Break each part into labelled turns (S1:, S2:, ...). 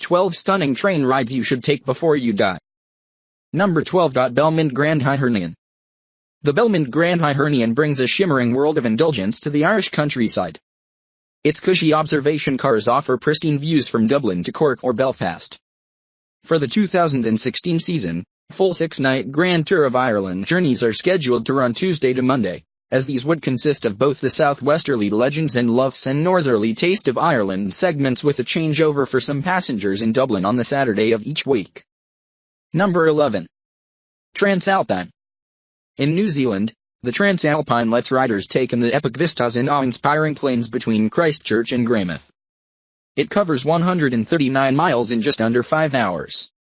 S1: 12 stunning train rides you should take before you die. Number 12. Elmond Grand Hibernian. The Elmond Grand Hibernian brings a shimmering world of indulgence to the Irish countryside. Its cushy observation cars offer pristine views from Dublin to Cork or Belfast. For the 2016 season, full 6-night Grand Tour of Ireland journeys are scheduled to run Tuesday to Monday, as these would consist of both the Southwesterly Legends and Luffs and Northerly Taste of Ireland segments, with a changeover for some passengers in Dublin on the Saturday of each week. Number 11. TranzAlpine. In New Zealand, the TranzAlpine lets riders take in the epic vistas and awe-inspiring plains between Christchurch and Greymouth. It covers 139 miles in just under 5 hours.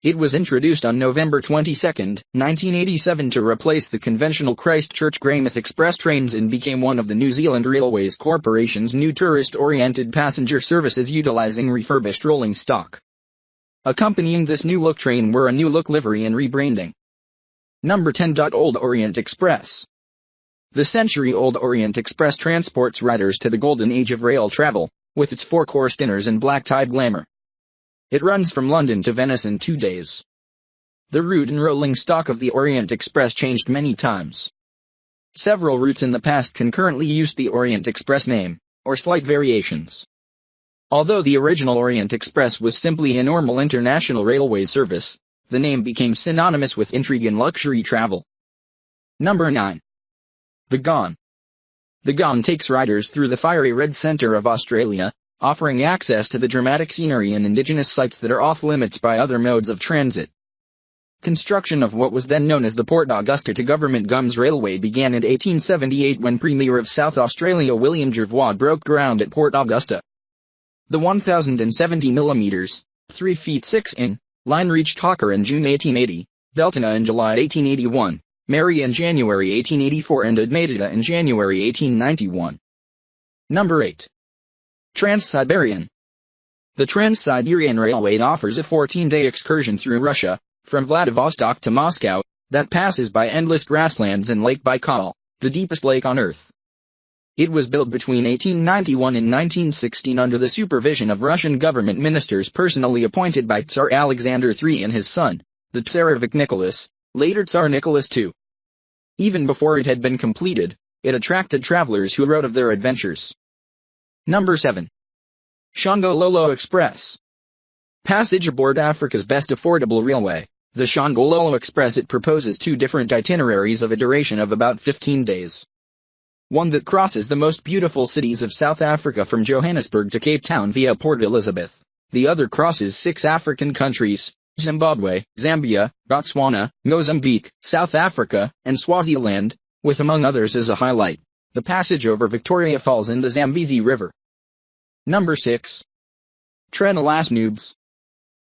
S1: It was introduced on November 22, 1987 to replace the conventional Christchurch-Greymouth Express trains and became one of the New Zealand Railways Corporation's new tourist-oriented passenger services utilizing refurbished rolling stock. Accompanying this new-look train were a new-look livery and rebranding. Number 10. Old Orient Express. The century-old Orient Express transports riders to the golden age of rail travel, with its 4-course dinners and black-tie glamour. It runs from London to Venice in 2 days. The route and rolling stock of the Orient Express changed many times. Several routes in the past concurrently used the Orient Express name, or slight variations. Although the original Orient Express was simply a normal international railway service, the name became synonymous with intrigue and luxury travel. Number 9. The Ghan. The Ghan takes riders through the fiery red centre of Australia, offering access to the dramatic scenery and indigenous sites that are off-limits by other modes of transit. Construction of what was then known as the Port Augusta to Government Gums Railway began in 1878 when Premier of South Australia William Jervois broke ground at Port Augusta. The 1,070mm, 3 feet 6 in, line reached Hawker in June 1880, Beltina in July 1881, Mary in January 1884 and Admaida in January 1891. Number 8. Trans-Siberian. The Trans-Siberian Railway offers a 14-day excursion through Russia, from Vladivostok to Moscow, that passes by endless grasslands and Lake Baikal, the deepest lake on Earth. It was built between 1891 and 1916 under the supervision of Russian government ministers personally appointed by Tsar Alexander III and his son, the Tsarevich Nicholas, later Tsar Nicholas II. Even before it had been completed, it attracted travelers who wrote of their adventures. Number 7. Shango Lelo Express. Passage aboard Africa's best affordable railway, the Shango Lelo Express. It proposes 2 different itineraries of a duration of about 15 days. One that crosses the most beautiful cities of South Africa from Johannesburg to Cape Town via Port Elizabeth. The other crosses 6 African countries, Zimbabwe, Zambia, Botswana, Mozambique, South Africa, and Swaziland, with among others as a highlight, the passage over Victoria Falls and the Zambezi River. Number 6. Nubes.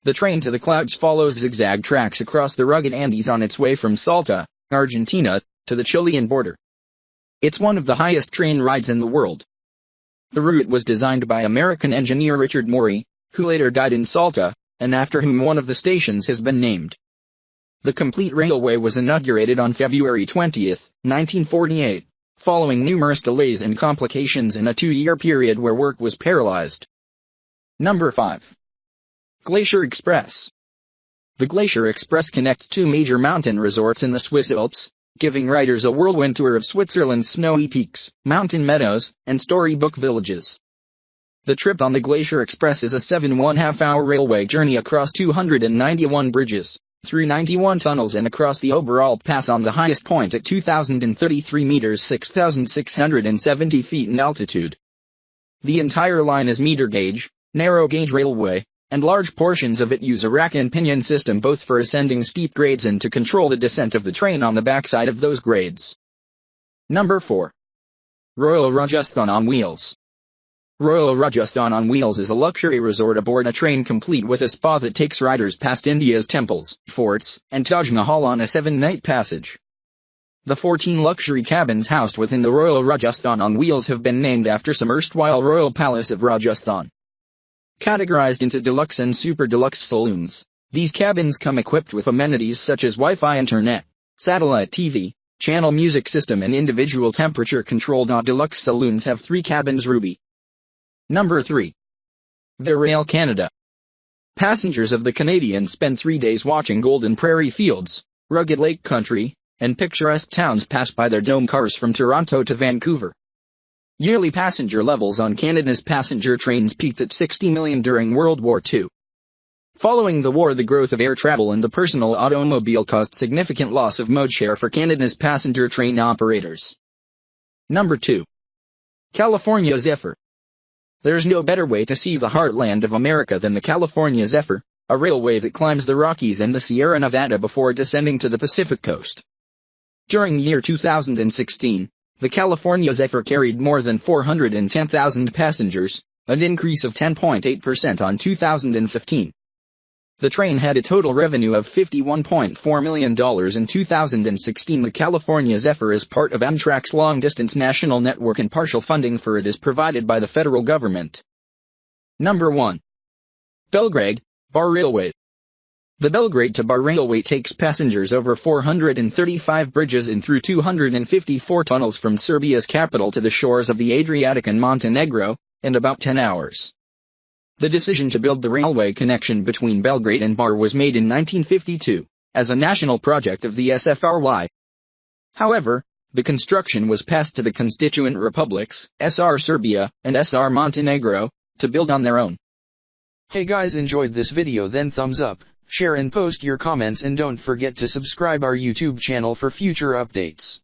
S1: The train to the clouds follows zigzag tracks across the rugged Andes on its way from Salta, Argentina, to the Chilean border. It's one of the highest train rides in the world. The route was designed by American engineer Richard Morey, who later died in Salta, and after whom one of the stations has been named. The complete railway was inaugurated on February 20, 1948, following numerous delays and complications in a 2-year period where work was paralyzed. Number 5. Glacier Express. The Glacier Express connects 2 major mountain resorts in the Swiss Alps, giving riders a whirlwind tour of Switzerland's snowy peaks, mountain meadows, and storybook villages. The trip on the Glacier Express is a 7.5-hour railway journey across 291 bridges, through 91 tunnels and across the Oberalp Pass on the highest point at 2,033 meters 6,670 feet in altitude. The entire line is meter gauge, narrow gauge railway, and large portions of it use a rack and pinion system both for ascending steep grades and to control the descent of the train on the backside of those grades. Number 4. Royal Rajasthan on Wheels. Royal Rajasthan on Wheels is a luxury resort aboard a train complete with a spa that takes riders past India's temples, forts, and Taj Mahal on a 7-night passage. The 14 luxury cabins housed within the Royal Rajasthan on Wheels have been named after some erstwhile royal palace of Rajasthan. Categorized into deluxe and super deluxe saloons, these cabins come equipped with amenities such as Wi-Fi internet, satellite TV, channel music system and individual temperature control. Deluxe saloons have 3 cabins. Ruby. Number 3. The Rail Canada. Passengers of the Canadian spend 3 days watching golden prairie fields, rugged lake country, and picturesque towns pass by their dome cars from Toronto to Vancouver. Yearly passenger levels on Canada's passenger trains peaked at 60 million during World War II. Following the war, the growth of air travel and the personal automobile caused significant loss of mode share for Canada's passenger train operators. Number 2. California Zephyr. There's no better way to see the heartland of America than the California Zephyr, a railway that climbs the Rockies and the Sierra Nevada before descending to the Pacific coast. During the year 2016, the California Zephyr carried more than 410,000 passengers, an increase of 10.8% on 2015. The train had a total revenue of $51.4 million in 2016. The California Zephyr is part of Amtrak's long-distance national network and partial funding for it is provided by the federal government. Number 1. BelgradeBar Railway. The Belgrade-to-Bar Railway takes passengers over 435 bridges and through 254 tunnels from Serbia's capital to the shores of the Adriatic and Montenegro, in about 10 hours. The decision to build the railway connection between Belgrade and Bar was made in 1952, as a national project of the SFRY. However, the construction was passed to the constituent republics, SR Serbia and SR Montenegro, to build on their own. Hey guys, enjoyed this video? Then thumbs up, share and post your comments, and don't forget to subscribe our YouTube channel for future updates.